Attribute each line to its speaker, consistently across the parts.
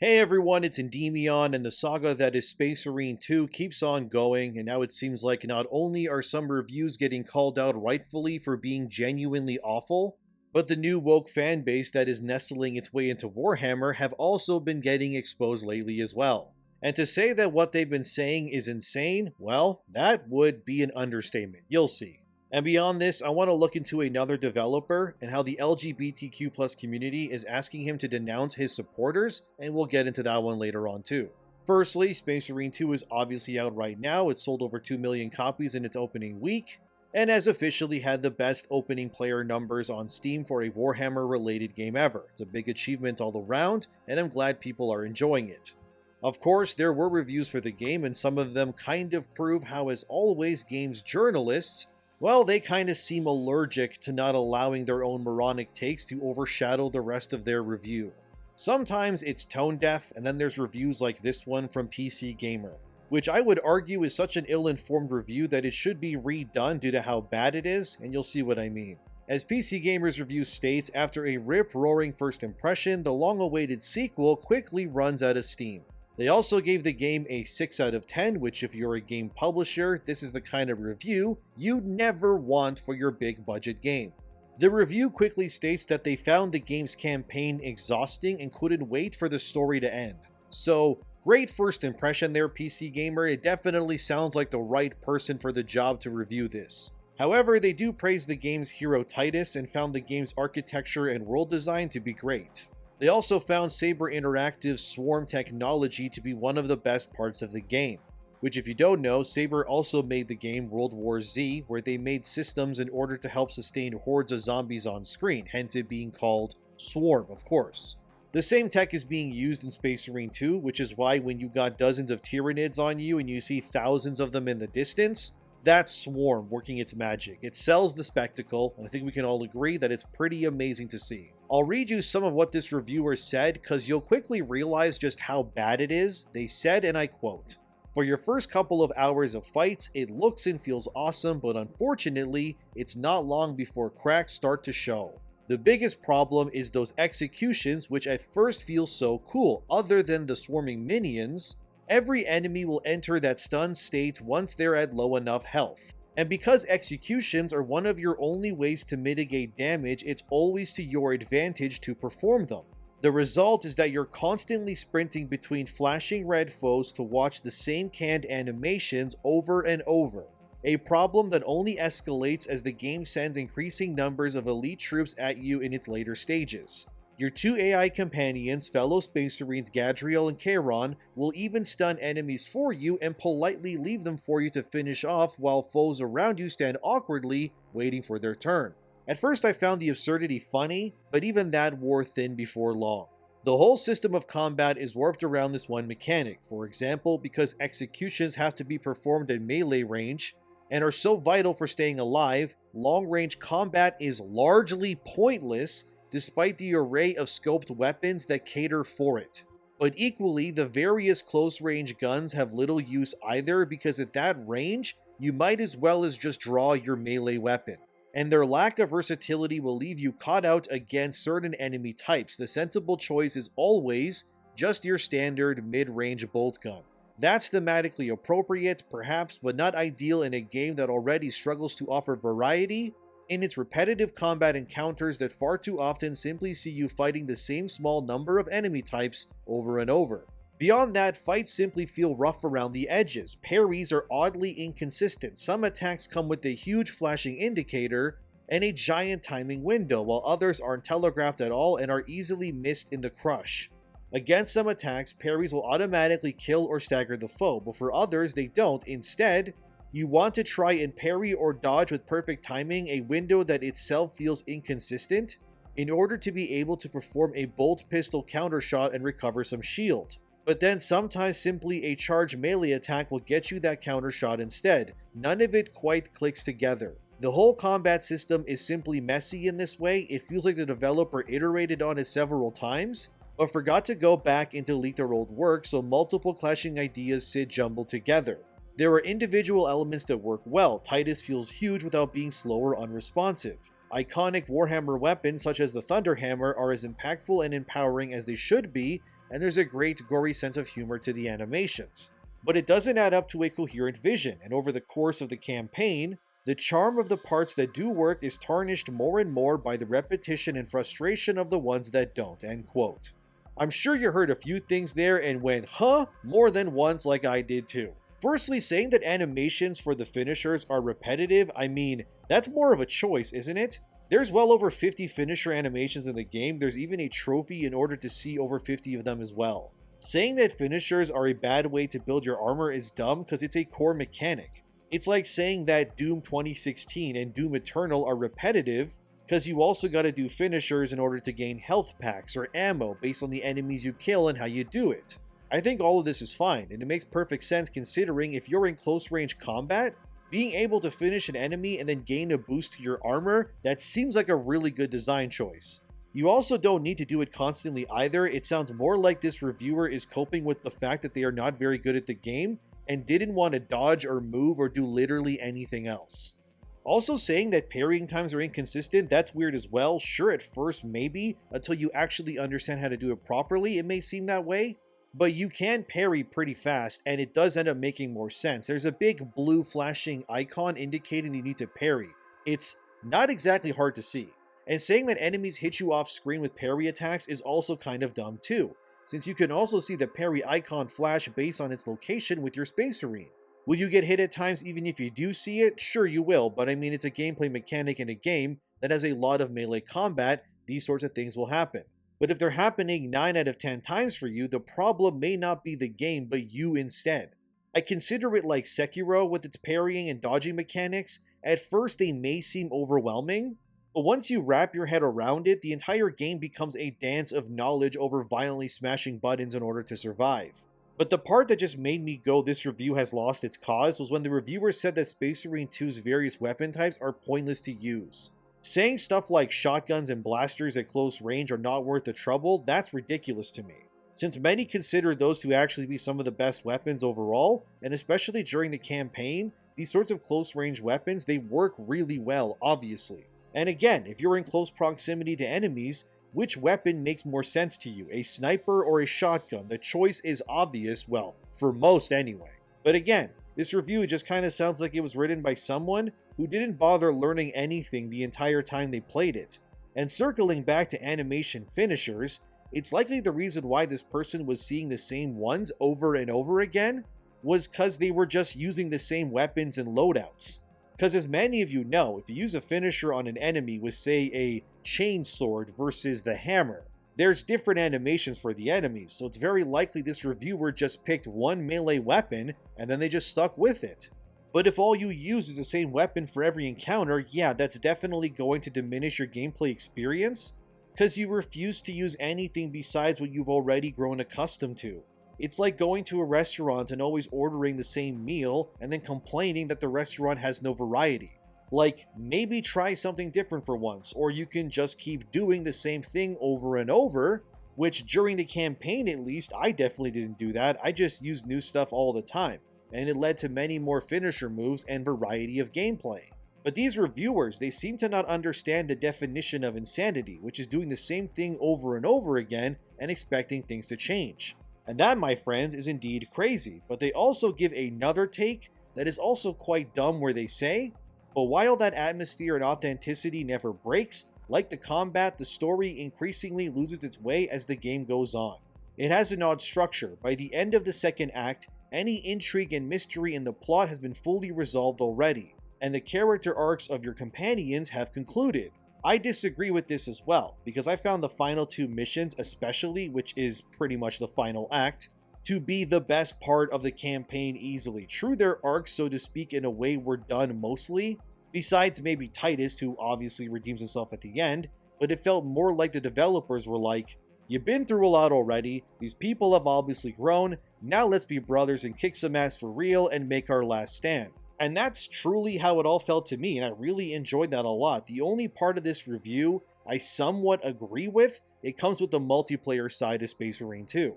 Speaker 1: Hey everyone, it's ENDYMION, and the saga that is Space Marine 2 keeps on going, and now it seems like not only are some reviews getting called out rightfully for being genuinely awful, but the new woke fanbase that is nestling its way into Warhammer have also been getting exposed lately as well. And to say that what they've been saying is insane, well, that would be an understatement, you'll see. And beyond this, I want to look into another developer and how the LGBTQ+ community is asking him to denounce his supporters, and we'll get into that one later on too. Firstly, Space Marine 2 is obviously out right now. It sold over 2 million copies in its opening week, and has officially had the best opening player numbers on Steam for a Warhammer related game ever. It's a big achievement all around, and I'm glad people are enjoying it. Of course, there were reviews for the game, and some of them kind of prove how, as always, games journalists, well, they kinda seem allergic to not allowing their own moronic takes to overshadow the rest of their review. Sometimes it's tone deaf, and then there's reviews like this one from PC Gamer, which I would argue is such an ill-informed review that it should be redone due to how bad it is, and you'll see what I mean. As PC Gamer's review states, after a rip-roaring first impression, the long-awaited sequel quickly runs out of steam. They also gave the game a 6 out of 10, which if you're a game publisher, this is the kind of review you'd never want for your big budget game. The review quickly states that they found the game's campaign exhausting and couldn't wait for the story to end. So, great first impression there, PC Gamer. It definitely sounds like the right person for the job to review this. However, they do praise the game's hero Titus and found the game's architecture and world design to be great. They also found Saber Interactive's swarm technology to be one of the best parts of the game, which if you don't know, Saber also made the game World War Z, where they made systems in order to help sustain hordes of zombies on screen, hence it being called Swarm, of course. The same tech is being used in Space Marine 2, which is why when you got dozens of Tyranids on you and you see thousands of them in the distance, that's Swarm working its magic. It sells the spectacle, and I think we can all agree that it's pretty amazing to see. I'll read you some of what this reviewer said, because you'll quickly realize just how bad it is. They said, and I quote, "For your first couple of hours of fights, it looks and feels awesome, but unfortunately, it's not long before cracks start to show. The biggest problem is those executions, which at first feel so cool. Other than the swarming minions, every enemy will enter that stunned state once they're at low enough health. And because executions are one of your only ways to mitigate damage, it's always to your advantage to perform them. The result is that you're constantly sprinting between flashing red foes to watch the same canned animations over and over. A problem that only escalates as the game sends increasing numbers of elite troops at you in its later stages. Your two AI companions, fellow Space Marines Gadriel and Charon, will even stun enemies for you and politely leave them for you to finish off while foes around you stand awkwardly, waiting for their turn. At first I found the absurdity funny, but even that wore thin before long. The whole system of combat is warped around this one mechanic. For example, because executions have to be performed at melee range, and are so vital for staying alive, long-range combat is largely pointless, despite the array of scoped weapons that cater for it. But equally, the various close-range guns have little use either, because at that range, you might as well as just draw your melee weapon. And their lack of versatility will leave you caught out against certain enemy types. The sensible choice is always just your standard mid-range bolt gun. That's thematically appropriate, perhaps, but not ideal in a game that already struggles to offer variety in its repetitive combat encounters that far too often simply see you fighting the same small number of enemy types over and over. Beyond that, fights simply feel rough around the edges. Parries are oddly inconsistent. Some attacks come with a huge flashing indicator and a giant timing window, while others aren't telegraphed at all and are easily missed in the crush. Against some attacks, parries will automatically kill or stagger the foe, but for others they don't. Instead, you want to try and parry or dodge with perfect timing, a window that itself feels inconsistent, in order to be able to perform a bolt pistol countershot and recover some shield. But then sometimes simply a charged melee attack will get you that countershot instead. None of it quite clicks together. The whole combat system is simply messy in this way. It feels like the developer iterated on it several times, but forgot to go back and delete their old work, so multiple clashing ideas sit jumbled together. There are individual elements that work well. Titus feels huge without being slow or unresponsive. Iconic Warhammer weapons such as the Thunderhammer are as impactful and empowering as they should be, and there's a great gory sense of humor to the animations. But it doesn't add up to a coherent vision, and over the course of the campaign, the charm of the parts that do work is tarnished more and more by the repetition and frustration of the ones that don't, end quote. I'm sure you heard a few things there and went, huh? More than once, like I did too. Firstly, saying that animations for the finishers are repetitive, I mean, that's more of a choice, isn't it? There's well over 50 finisher animations in the game, there's even a trophy in order to see over 50 of them as well. Saying that finishers are a bad way to build your armor is dumb because it's a core mechanic. It's like saying that Doom 2016 and Doom Eternal are repetitive because you also gotta do finishers in order to gain health packs or ammo based on the enemies you kill and how you do it. I think all of this is fine, and it makes perfect sense considering if you're in close range combat, being able to finish an enemy and then gain a boost to your armor, that seems like a really good design choice. You also don't need to do it constantly either. It sounds more like this reviewer is coping with the fact that they are not very good at the game and didn't want to dodge or move or do literally anything else. Also saying that parrying times are inconsistent, that's weird as well. Sure, at first maybe, until you actually understand how to do it properly, it may seem that way. But you can parry pretty fast, and it does end up making more sense. There's a big blue flashing icon indicating you need to parry. It's not exactly hard to see. And saying that enemies hit you off screen with parry attacks is also kind of dumb too, since you can also see the parry icon flash based on its location with your Space Marine. Will you get hit at times even if you do see it? Sure you will, but I mean it's a gameplay mechanic in a game that has a lot of melee combat, these sorts of things will happen. But if they're happening 9 out of 10 times for you, the problem may not be the game, but you instead. I consider it like Sekiro with its parrying and dodging mechanics. At first they may seem overwhelming, but once you wrap your head around it, the entire game becomes a dance of knowledge over violently smashing buttons in order to survive. But the part that just made me go, this review has lost its cause, was when the reviewer said that Space Marine 2's various weapon types are pointless to use. Saying stuff like shotguns and blasters at close range are not worth the trouble, that's ridiculous to me, since many consider those to actually be some of the best weapons overall, and especially during the campaign, these sorts of close range weapons, they work really well, obviously. And again, if you're in close proximity to enemies, which weapon makes more sense to you, a sniper or a shotgun? The choice is obvious, well, for most anyway. But again, this review just kind of sounds like it was written by someone who didn't bother learning anything the entire time they played it. And circling back to animation finishers, it's likely the reason why this person was seeing the same ones over and over again was because they were just using the same weapons and loadouts. Because as many of you know, if you use a finisher on an enemy with say a chain sword versus the hammer, there's different animations for the enemies, so it's very likely this reviewer just picked one melee weapon and then they just stuck with it. But if all you use is the same weapon for every encounter, yeah, that's definitely going to diminish your gameplay experience, because you refuse to use anything besides what you've already grown accustomed to. It's like going to a restaurant and always ordering the same meal and then complaining that the restaurant has no variety. Like, maybe try something different for once, or you can just keep doing the same thing over and over, which during the campaign at least, I definitely didn't do that. I just used new stuff all the time, and it led to many more finisher moves and variety of gameplay. But these reviewers, they seem to not understand the definition of insanity, which is doing the same thing over and over again and expecting things to change. And that, my friends, is indeed crazy, but they also give another take that is also quite dumb where they say, but while that atmosphere and authenticity never breaks, like the combat, the story increasingly loses its way as the game goes on. It has an odd structure. By the end of the second act, any intrigue and mystery in the plot has been fully resolved already, and the character arcs of your companions have concluded. I disagree with this as well, because I found the final 2 missions especially, which is pretty much the final act, to be the best part of the campaign easily. True, their arcs, so to speak, in a way were done mostly, besides maybe Titus, who obviously redeems himself at the end, but it felt more like the developers were like, you've been through a lot already, these people have obviously grown, now let's be brothers and kick some ass for real and make our last stand. And that's truly how it all felt to me, and I really enjoyed that a lot. The only part of this review I somewhat agree with, it comes with the multiplayer side of Space Marine 2.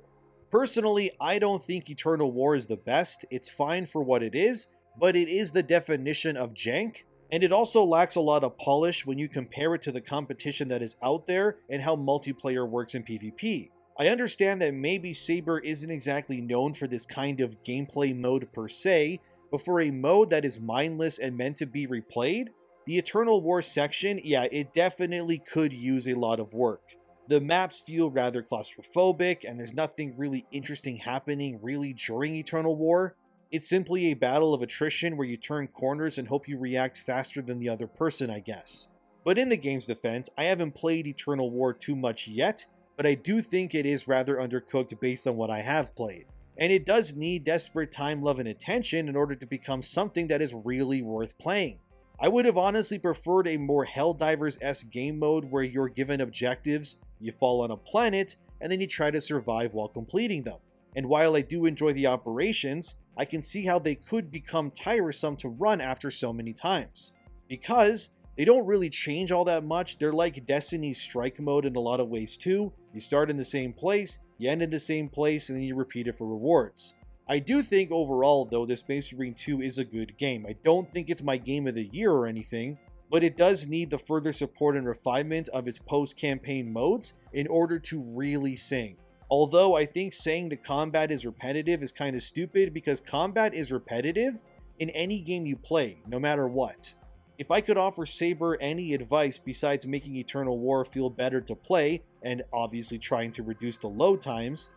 Speaker 1: Personally, I don't think Eternal War is the best. It's fine for what it is, but it is the definition of jank, and it also lacks a lot of polish when you compare it to the competition that is out there and how multiplayer works in PvP. I understand that maybe Saber isn't exactly known for this kind of gameplay mode per se, but for a mode that is mindless and meant to be replayed, the Eternal War section, yeah, it definitely could use a lot of work. The maps feel rather claustrophobic, and there's nothing really interesting happening really during Eternal War. It's simply a battle of attrition where you turn corners and hope you react faster than the other person, I guess. But in the game's defense, I haven't played Eternal War too much yet, but I do think it is rather undercooked based on what I have played. And it does need desperate time, love, and attention in order to become something that is really worth playing. I would have honestly preferred a more Helldivers-esque game mode where you're given objectives, you fall on a planet, and then you try to survive while completing them. And while I do enjoy the operations, I can see how they could become tiresome to run after so many times. Because they don't really change all that much. They're like Destiny's strike mode in a lot of ways too. You start in the same place, you end in the same place, and then you repeat it for rewards. I do think overall though, this Space Marine 2 is a good game. I don't think it's my game of the year or anything, but it does need the further support and refinement of its post-campaign modes in order to really sing. Although I think saying the combat is repetitive is kind of stupid, because combat is repetitive in any game you play, no matter what. If I could offer Saber any advice besides making Eternal War feel better to play, and obviously trying to reduce the load times,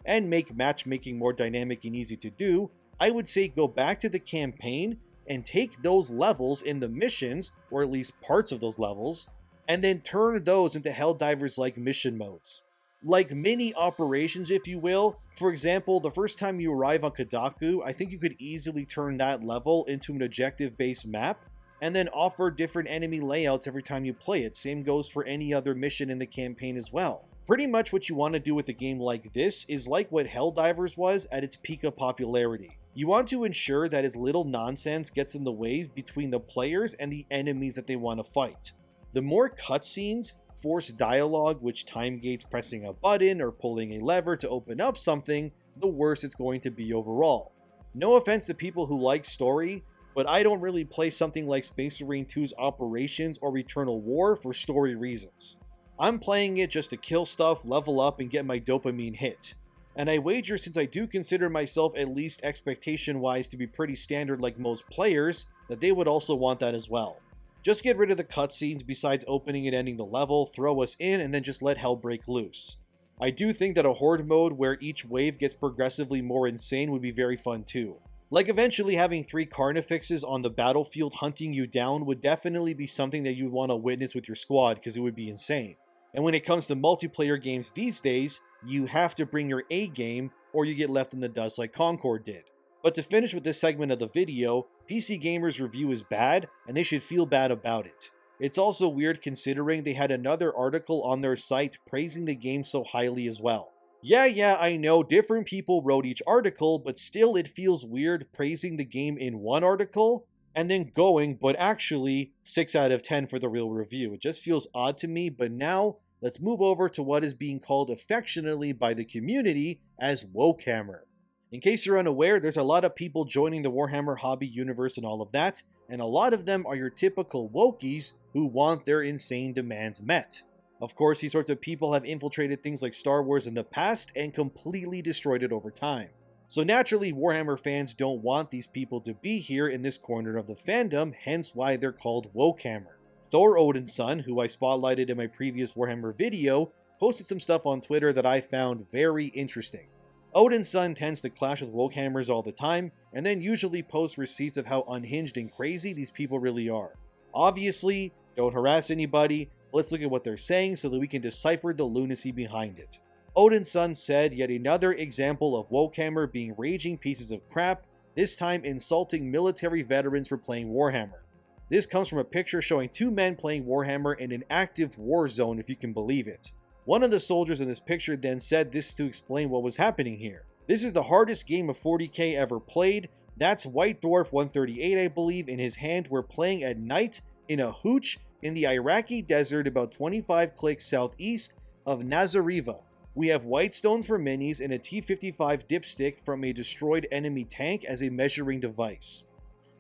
Speaker 1: and make matchmaking more dynamic and easy to do, I would say go back to the campaign and take those levels in the missions, or at least parts of those levels, and then turn those into Helldivers-like mission modes. Like mini operations, if you will. For example, the first time you arrive on Kadaku, I think you could easily turn that level into an objective-based map, and then offer different enemy layouts every time you play it. Same goes for any other mission in the campaign as well. Pretty much what you want to do with a game like this is like what Helldivers was at its peak of popularity. You want to ensure that as little nonsense gets in the way between the players and the enemies that they want to fight. The more cutscenes, forced dialogue, which time gates pressing a button or pulling a lever to open up something, the worse it's going to be overall. No offense to people who like story, but I don't really play something like Space Marine 2's Operations or Eternal War for story reasons. I'm playing it just to kill stuff, level up, and get my dopamine hit. And I wager, since I do consider myself at least expectation-wise to be pretty standard like most players, that they would also want that as well. Just get rid of the cutscenes besides opening and ending the level, throw us in, and then just let hell break loose. I do think that a horde mode where each wave gets progressively more insane would be very fun too. Like eventually having 3 carnifexes on the battlefield hunting you down would definitely be something that you'd want to witness with your squad, because it would be insane. And when it comes to multiplayer games these days, you have to bring your A game or you get left in the dust like Concord did. But to finish with this segment of the video, PC Gamer's review is bad and they should feel bad about it. It's also weird considering they had another article on their site praising the game so highly as well. Yeah, I know different people wrote each article, but still it feels weird praising the game in one article and then going, but actually 6 out of 10 for the real review. It just feels odd to me, but now let's move over to what is being called affectionately by the community as Wokehammer. In case you're unaware, there's a lot of people joining the Warhammer hobby universe and all of that, and a lot of them are your typical wokies who want their insane demands met. Of course, these sorts of people have infiltrated things like Star Wars in the past and completely destroyed it over time. So naturally, Warhammer fans don't want these people to be here in this corner of the fandom, hence why they're called Wokehammer. Thor Odin's son, who I spotlighted in my previous Warhammer video, posted some stuff on Twitter that I found very interesting. Odin's son tends to clash with Wokehammers all the time, and then usually posts receipts of how unhinged and crazy these people really are. Obviously, don't harass anybody, let's look at what they're saying so that we can decipher the lunacy behind it. Odin's son said yet another example of Wokehammer being raging pieces of crap, this time insulting military veterans for playing Warhammer. This comes from a picture showing 2 men playing Warhammer in an active war zone, if you can believe it. One of the soldiers in this picture then said this to explain what was happening here. This is the hardest game of 40k ever played. That's White Dwarf 138, I believe, in his hand. We're playing at night in a hooch in the Iraqi desert about 25 clicks southeast of Nazariva. We have white stones for minis and a T-55 dipstick from a destroyed enemy tank as a measuring device.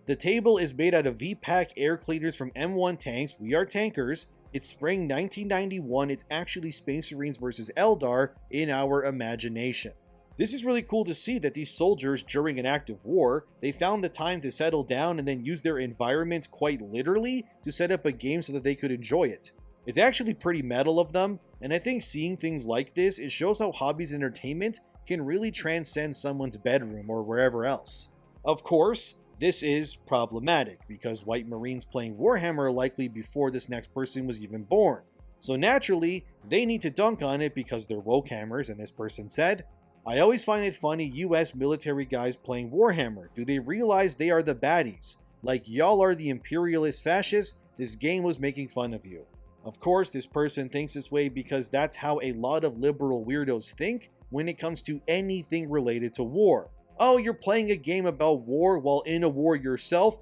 Speaker 1: The table is made out of V-Pack air cleaners from M1 tanks, we are tankers, It's spring 1991, it's actually Space Marines versus Eldar in our imagination. This is really cool to see that these soldiers, during an active war, they found the time to settle down and then use their environment quite literally to set up a game so that they could enjoy it. It's actually pretty metal of them, and I think seeing things like this, it shows how hobbies and entertainment can really transcend someone's bedroom or wherever else. Of course, this is problematic, because white Marines playing Warhammer are likely before this next person was even born. So naturally, they need to dunk on it because they're Wokehammers, and this person said, "I always find it funny US military guys playing Warhammer. Do they realize they are the baddies? Like, y'all are the imperialist fascists? This game was making fun of you." Of course, this person thinks this way because that's how a lot of liberal weirdos think when it comes to anything related to war. Oh, you're playing a game about war while in a war yourself?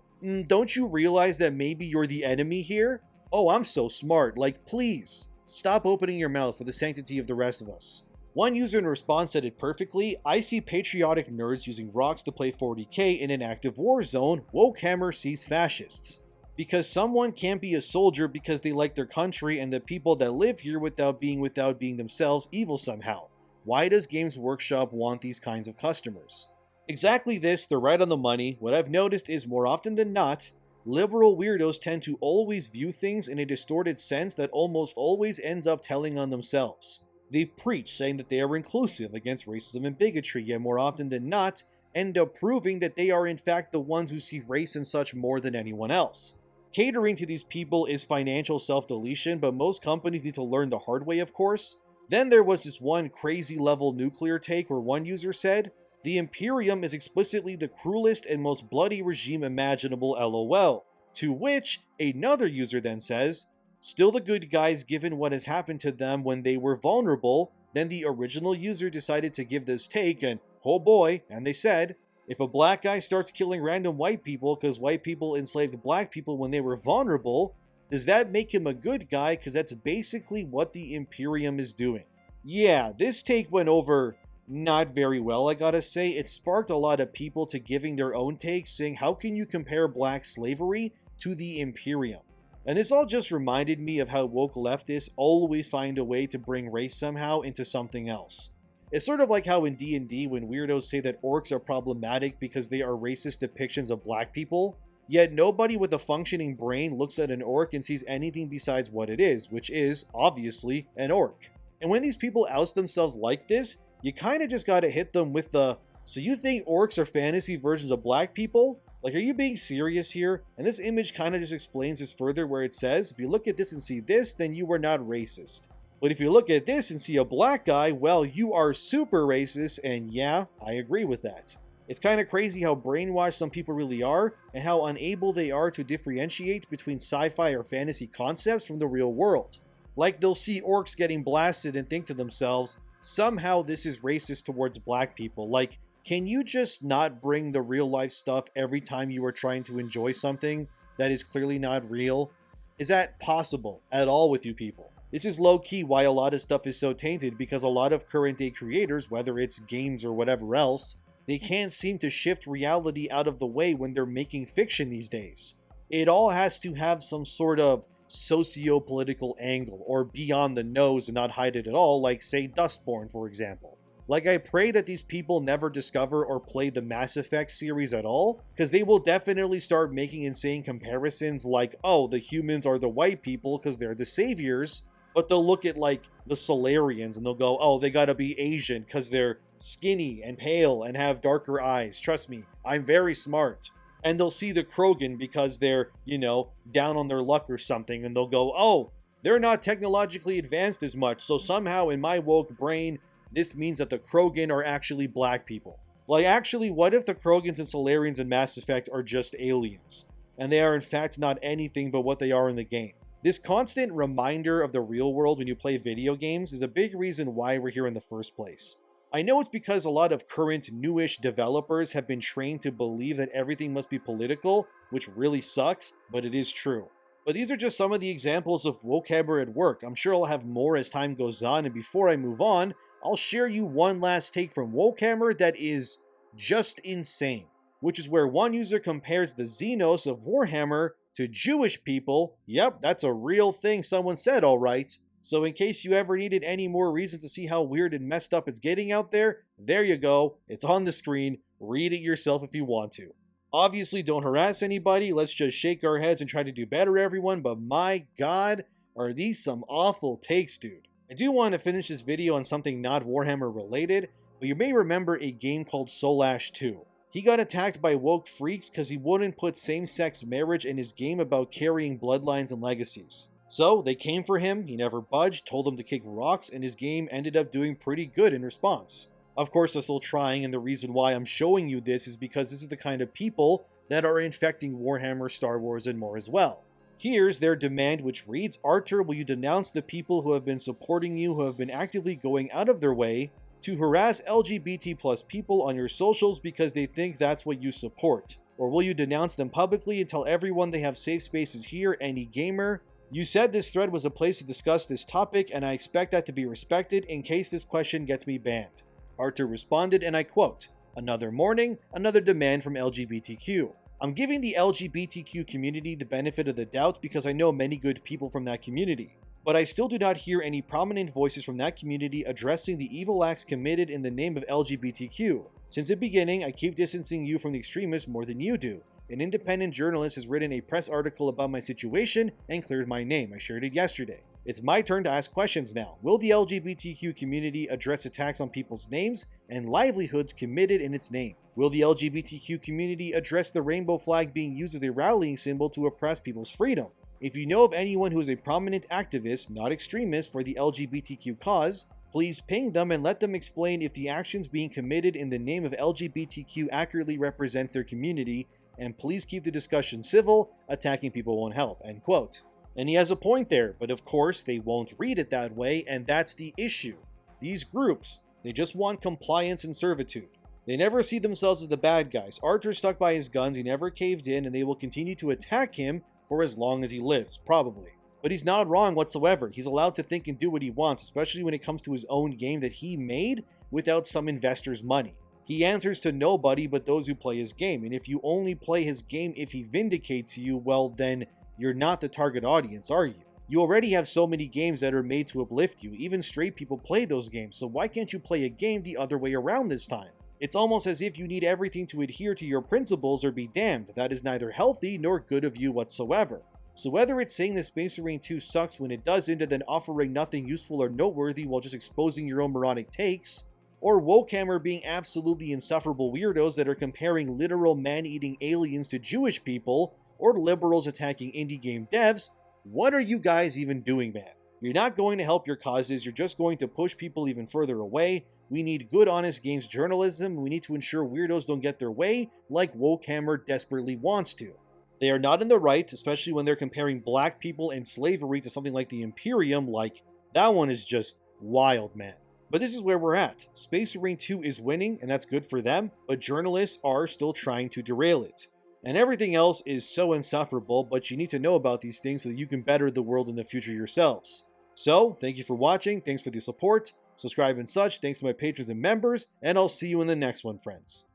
Speaker 1: Don't you realize that maybe you're the enemy here? Oh, I'm so smart. Like, please, stop opening your mouth for the sanctity of the rest of us. One user in response said it perfectly: "I see patriotic nerds using rocks to play 40K in an active war zone. Wokehammer sees fascists. Because someone can't be a soldier because they like their country and the people that live here without being themselves evil somehow. Why does Games Workshop want these kinds of customers?" Exactly this, they're right on the money. What I've noticed is more often than not, liberal weirdos tend to always view things in a distorted sense that almost always ends up telling on themselves. They preach saying that they are inclusive against racism and bigotry, yet more often than not, end up proving that they are in fact the ones who see race and such more than anyone else. Catering to these people is financial self-deletion, but most companies need to learn the hard way, of course. Then there was this one crazy level nuclear take where one user said, "The Imperium is explicitly the cruelest and most bloody regime imaginable, lol." To which another user then says, "Still the good guys given what has happened to them when they were vulnerable." Then the original user decided to give this take and, oh boy, and they said, "If a black guy starts killing random white people because white people enslaved black people when they were vulnerable, does that make him a good guy? Because that's basically what the Imperium is doing." Yeah, this take went over not very well, I gotta say. It sparked a lot of people to giving their own takes, saying how can you compare black slavery to the Imperium? And this all just reminded me of how woke leftists always find a way to bring race somehow into something else. It's sort of like how in D&D when weirdos say that orcs are problematic because they are racist depictions of black people, yet nobody with a functioning brain looks at an orc and sees anything besides what it is, which is, obviously, an orc. And when these people oust themselves like this, you kinda just gotta hit them with the, "So you think orcs are fantasy versions of black people? Like, are you being serious here?" And this image kinda just explains this further, where it says, if you look at this and see this, then you are not racist. But if you look at this and see a black guy, well, you are super racist, and yeah, I agree with that. It's kinda crazy how brainwashed some people really are, and how unable they are to differentiate between sci-fi or fantasy concepts from the real world. Like, they'll see orcs getting blasted and think to themselves, somehow this is racist towards black people. Like, can you just not bring the real life stuff every time you are trying to enjoy something that is clearly not real? Is that possible at all with you people? This is low-key why a lot of stuff is so tainted, because a lot of current day creators, whether it's games or whatever else, they can't seem to shift reality out of the way when they're making fiction these days. It all has to have some sort of socio-political angle, or be on the nose and not hide it at all, like say Dustborn, for example. Like, I pray that these people never discover or play the Mass Effect series at all, because they will definitely start making insane comparisons like, oh, the humans are the white people because they're the saviors, but they'll look at like the Solarians and they'll go, oh, they gotta be Asian because they're skinny and pale and have darker eyes. Trust me, I'm very smart. And they'll see the Krogan because they're, down on their luck or something, and they'll go, oh, they're not technologically advanced as much, so somehow in my woke brain, this means that the Krogan are actually black people. Like, actually, what if the Krogans and Solarians in Mass Effect are just aliens, and they are in fact not anything but what they are in the game? This constant reminder of the real world when you play video games is a big reason why we're here in the first place. I know it's because a lot of current newish developers have been trained to believe that everything must be political, which really sucks, but it is true. But these are just some of the examples of Wokehammer at work. I'm sure I'll have more as time goes on, and before I move on, I'll share you one last take from Wokehammer that is just insane, which is where one user compares the Xenos of Warhammer to Jewish people. Yep, that's a real thing someone said, alright. So in case you ever needed any more reasons to see how weird and messed up it's getting out there you go, it's on the screen, read it yourself if you want to. Obviously don't harass anybody, let's just shake our heads and try to do better everyone, but my god, are these some awful takes, dude. I do want to finish this video on something not Warhammer related, but you may remember a game called Solash 2. He got attacked by woke freaks because he wouldn't put same-sex marriage in his game about carrying bloodlines and legacies. So they came for him, he never budged, told them to kick rocks, and his game ended up doing pretty good in response. Of course they're still trying, and the reason why I'm showing you this is because this is the kind of people that are infecting Warhammer, Star Wars, and more as well. Here's their demand, which reads, Arthur, will you denounce the people who have been supporting you, who have been actively going out of their way to harass LGBT plus people on your socials because they think that's what you support? Or will you denounce them publicly and tell everyone they have safe spaces here, any gamer? You said this thread was a place to discuss this topic, and I expect that to be respected in case this question gets me banned. Arthur responded, and I quote, another morning, another demand from LGBTQ. I'm giving the LGBTQ community the benefit of the doubt because I know many good people from that community. But I still do not hear any prominent voices from that community addressing the evil acts committed in the name of LGBTQ. Since the beginning, I keep distancing you from the extremists more than you do. An independent journalist has written a press article about my situation and cleared my name. I shared it yesterday. It's my turn to ask questions now. Will the LGBTQ community address attacks on people's names and livelihoods committed in its name? Will the LGBTQ community address the rainbow flag being used as a rallying symbol to oppress people's freedom? If you know of anyone who is a prominent activist, not extremist, for the LGBTQ cause, please ping them and let them explain if the actions being committed in the name of LGBTQ accurately represents their community, and please keep the discussion civil, attacking people won't help, end quote. And he has a point there, but of course they won't read it that way, and that's the issue. These groups, they just want compliance and servitude. They never see themselves as the bad guys. Arthur stuck by his guns, he never caved in, and they will continue to attack him for as long as he lives, probably. But he's not wrong whatsoever. He's allowed to think and do what he wants, especially when it comes to his own game that he made without some investor's money. He answers to nobody but those who play his game, and if you only play his game if he vindicates you, well then, you're not the target audience, are you? You already have so many games that are made to uplift you. Even straight people play those games, so why can't you play a game the other way around this time? It's almost as if you need everything to adhere to your principles or be damned. That is neither healthy nor good of you whatsoever. So whether it's saying that Space Marine 2 sucks when it doesn't and then offering nothing useful or noteworthy while just exposing your own moronic takes, or Wokehammer being absolutely insufferable weirdos that are comparing literal man-eating aliens to Jewish people, or liberals attacking indie game devs, what are you guys even doing, man? You're not going to help your causes, you're just going to push people even further away. We need good, honest games journalism, we need to ensure weirdos don't get their way, like Wokehammer desperately wants to. They are not in the right, especially when they're comparing black people and slavery to something like the Imperium, like, that one is just wild, man. But this is where we're at. Space Marine 2 is winning, and that's good for them, but journalists are still trying to derail it. And everything else is so insufferable, but you need to know about these things so that you can better the world in the future yourselves. So, thank you for watching, thanks for the support, subscribe and such, thanks to my patrons and members, and I'll see you in the next one, friends.